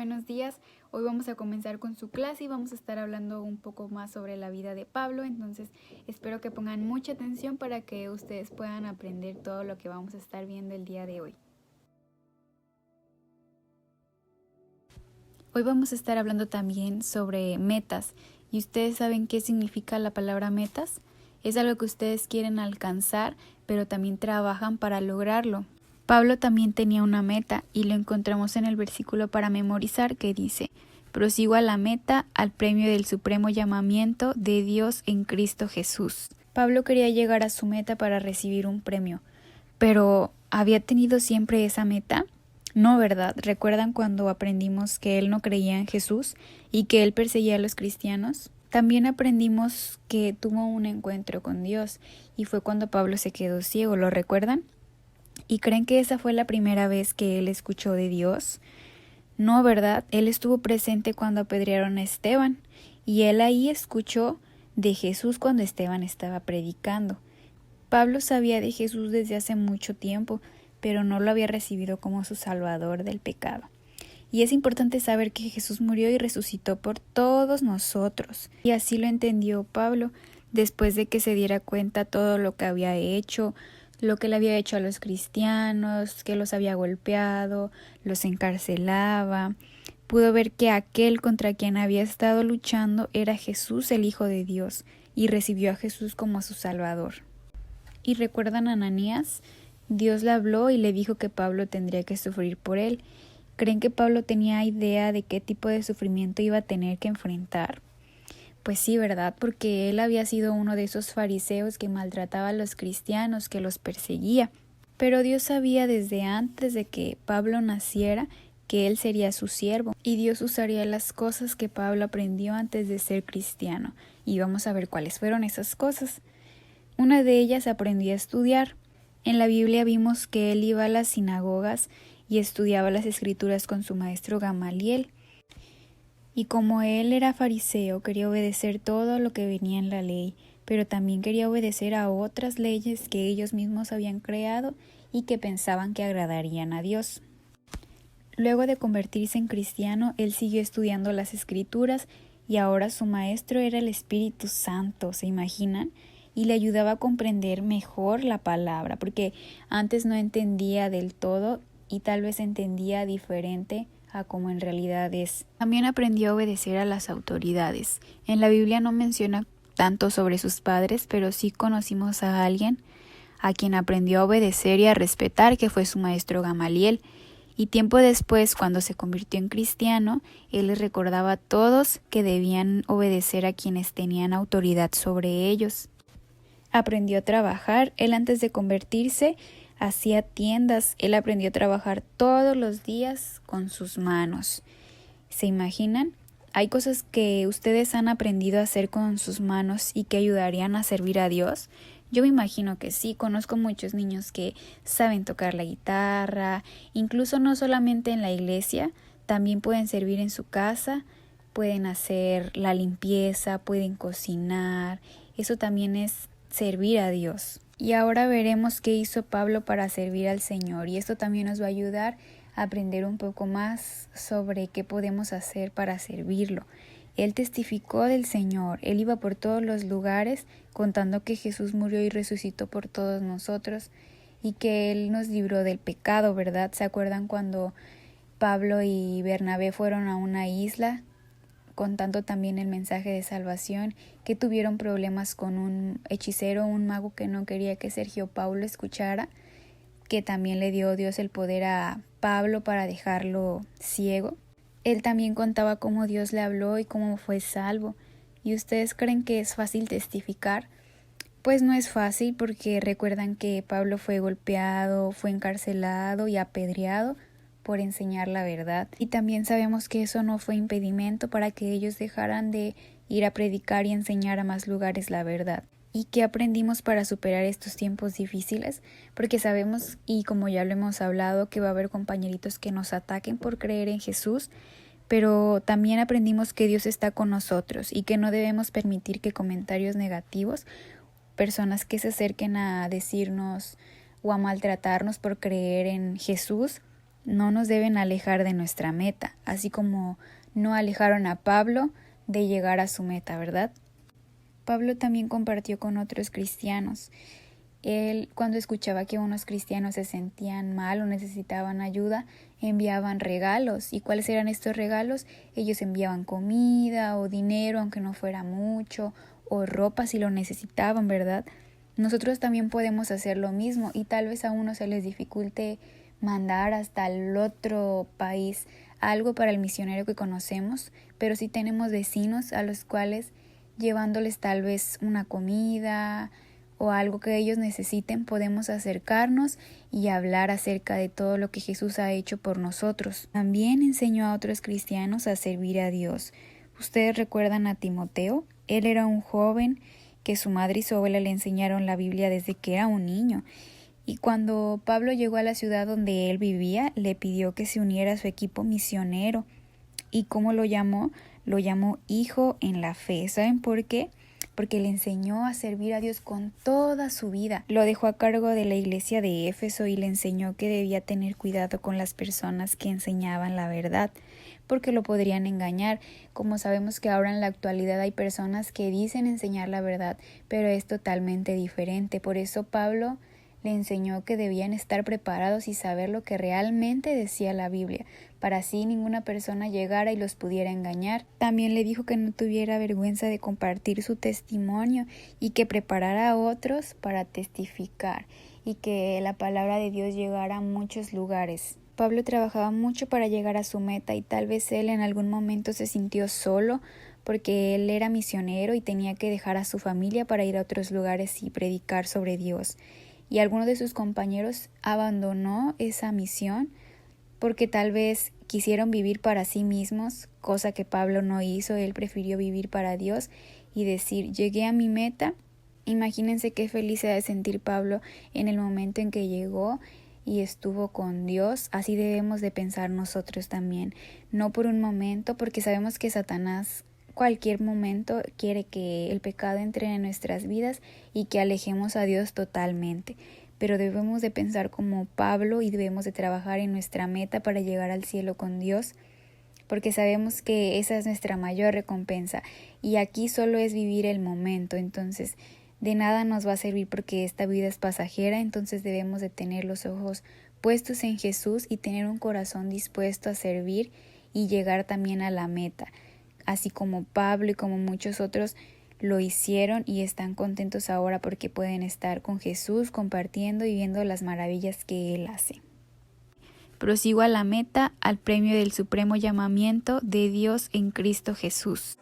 buenos días. Hoy vamos a comenzar con su clase y vamos a estar hablando un poco más sobre la vida de Pablo. Entonces espero que pongan mucha atención para que ustedes puedan aprender todo lo que vamos a estar viendo el día de hoy. Hoy vamos a estar hablando también sobre metas. ¿Y ustedes saben qué significa la palabra metas? Es algo que ustedes quieren alcanzar, pero también trabajan para lograrlo. Pablo también tenía una meta y lo encontramos en el versículo para memorizar que dice: prosigo a la meta, al premio del supremo llamamiento de Dios en Cristo Jesús. Pablo quería llegar a su meta para recibir un premio, pero ¿había tenido siempre esa meta? No, ¿verdad? ¿Recuerdan cuando aprendimos que él no creía en Jesús y que él perseguía a los cristianos? También aprendimos que tuvo un encuentro con Dios y fue cuando Pablo se quedó ciego, ¿lo recuerdan? ¿Y creen que esa fue la primera vez que él escuchó de Dios? No, ¿verdad? Él estuvo presente cuando apedrearon a Esteban y él ahí escuchó de Jesús cuando Esteban estaba predicando. Pablo sabía de Jesús desde hace mucho tiempo, pero no lo había recibido como su salvador del pecado. Y es importante saber que Jesús murió y resucitó por todos nosotros. Y así lo entendió Pablo, después de que se diera cuenta todo lo que había hecho, lo que le había hecho a los cristianos, que los había golpeado, los encarcelaba. Pudo ver que aquel contra quien había estado luchando era Jesús, el Hijo de Dios, y recibió a Jesús como su Salvador. ¿Y recuerdan a Ananías? Dios le habló y le dijo que Pablo tendría que sufrir por él. ¿Creen que Pablo tenía idea de qué tipo de sufrimiento iba a tener que enfrentar? Pues sí, ¿verdad? Porque él había sido uno de esos fariseos que maltrataba a los cristianos, que los perseguía. Pero Dios sabía desde antes de que Pablo naciera que él sería su siervo y Dios usaría las cosas que Pablo aprendió antes de ser cristiano. Y vamos a ver cuáles fueron esas cosas. Una de ellas aprendió a estudiar. En la Biblia vimos que él iba a las sinagogas y estudiaba las escrituras con su maestro Gamaliel. Y como él era fariseo, quería obedecer todo lo que venía en la ley, pero también quería obedecer a otras leyes que ellos mismos habían creado y que pensaban que agradarían a Dios. Luego de convertirse en cristiano, él siguió estudiando las escrituras y ahora su maestro era el Espíritu Santo, ¿se imaginan? Y le ayudaba a comprender mejor la palabra, porque antes no entendía del todo y tal vez entendía diferente a como en realidad es. También aprendió a obedecer a las autoridades. En la Biblia no menciona tanto sobre sus padres, pero sí conocimos a alguien a quien aprendió a obedecer y a respetar, que fue su maestro Gamaliel. Y tiempo después, cuando se convirtió en cristiano, él les recordaba a todos que debían obedecer a quienes tenían autoridad sobre ellos. Aprendió a trabajar. Él antes de convertirse hacía tiendas. Él aprendió a trabajar todos los días con sus manos. ¿Se imaginan? ¿Hay cosas que ustedes han aprendido a hacer con sus manos y que ayudarían a servir a Dios? Yo me imagino que sí. Conozco muchos niños que saben tocar la guitarra, incluso no solamente en la iglesia, también pueden servir en su casa, pueden hacer la limpieza, pueden cocinar. Eso también es servir a Dios. Y ahora veremos qué hizo Pablo para servir al Señor, y esto también nos va a ayudar a aprender un poco más sobre qué podemos hacer para servirlo. Él testificó del Señor, él iba por todos los lugares contando que Jesús murió y resucitó por todos nosotros y que él nos libró del pecado, ¿verdad? ¿Se acuerdan cuando Pablo y Bernabé fueron a una isla contando también el mensaje de salvación, que tuvieron problemas con un hechicero, un mago que no quería que Sergio Paulo escuchara, que también le dio Dios el poder a Pablo para dejarlo ciego? Él también contaba cómo Dios le habló y cómo fue salvo. ¿Y ustedes creen que es fácil testificar? Pues no es fácil, porque recuerdan que Pablo fue golpeado, fue encarcelado y apedreado por enseñar la verdad. Y también sabemos que eso no fue impedimento para que ellos dejaran de ir a predicar y enseñar a más lugares la verdad. ¿Y qué aprendimos para superar estos tiempos difíciles? Porque sabemos, y como ya lo hemos hablado, que va a haber compañeritos que nos ataquen por creer en Jesús, pero también aprendimos que Dios está con nosotros y que no debemos permitir que comentarios negativos, personas que se acerquen a decirnos o a maltratarnos por creer en Jesús, no nos deben alejar de nuestra meta, así como no alejaron a Pablo de llegar a su meta, ¿verdad? Pablo también compartió con otros cristianos. Él, cuando escuchaba que unos cristianos se sentían mal o necesitaban ayuda, enviaban regalos. ¿Y cuáles eran estos regalos? Ellos enviaban comida o dinero, aunque no fuera mucho, o ropa si lo necesitaban, ¿verdad? Nosotros también podemos hacer lo mismo y tal vez a uno se les dificulte mandar hasta el otro país algo para el misionero que conocemos, pero sí tenemos vecinos a los cuales llevándoles tal vez una comida o algo que ellos necesiten, podemos acercarnos y hablar acerca de todo lo que Jesús ha hecho por nosotros. También enseñó a otros cristianos a servir a Dios. ¿Ustedes recuerdan a Timoteo? Él era un joven que su madre y su abuela le enseñaron la Biblia desde que era un niño. Y cuando Pablo llegó a la ciudad donde él vivía, le pidió que se uniera a su equipo misionero. ¿Y cómo lo llamó? Lo llamó hijo en la fe. ¿Saben por qué? Porque le enseñó a servir a Dios con toda su vida. Lo dejó a cargo de la iglesia de Éfeso y le enseñó que debía tener cuidado con las personas que enseñaban la verdad, porque lo podrían engañar. Como sabemos que ahora en la actualidad hay personas que dicen enseñar la verdad, pero es totalmente diferente. Por eso Pablo le enseñó que debían estar preparados y saber lo que realmente decía la Biblia, para así ninguna persona llegara y los pudiera engañar. También le dijo que no tuviera vergüenza de compartir su testimonio y que preparara a otros para testificar y que la palabra de Dios llegara a muchos lugares. Pablo trabajaba mucho para llegar a su meta y tal vez él en algún momento se sintió solo porque él era misionero y tenía que dejar a su familia para ir a otros lugares y predicar sobre Dios. Y alguno de sus compañeros abandonó esa misión porque tal vez quisieron vivir para sí mismos, cosa que Pablo no hizo. Él prefirió vivir para Dios y decir, llegué a mi meta. Imagínense qué feliz se ha de sentir Pablo en el momento en que llegó y estuvo con Dios. Así debemos de pensar nosotros también, no por un momento, porque sabemos que Satanás cualquier momento quiere que el pecado entre en nuestras vidas y que alejemos a Dios totalmente. Pero debemos de pensar como Pablo y debemos de trabajar en nuestra meta para llegar al cielo con Dios, porque sabemos que esa es nuestra mayor recompensa y aquí solo es vivir el momento. Entonces de nada nos va a servir porque esta vida es pasajera. Entonces debemos de tener los ojos puestos en Jesús y tener un corazón dispuesto a servir y llegar también a la meta, así como Pablo y como muchos otros lo hicieron y están contentos ahora porque pueden estar con Jesús compartiendo y viendo las maravillas que Él hace. Prosigo a la meta, al premio del supremo llamamiento de Dios en Cristo Jesús.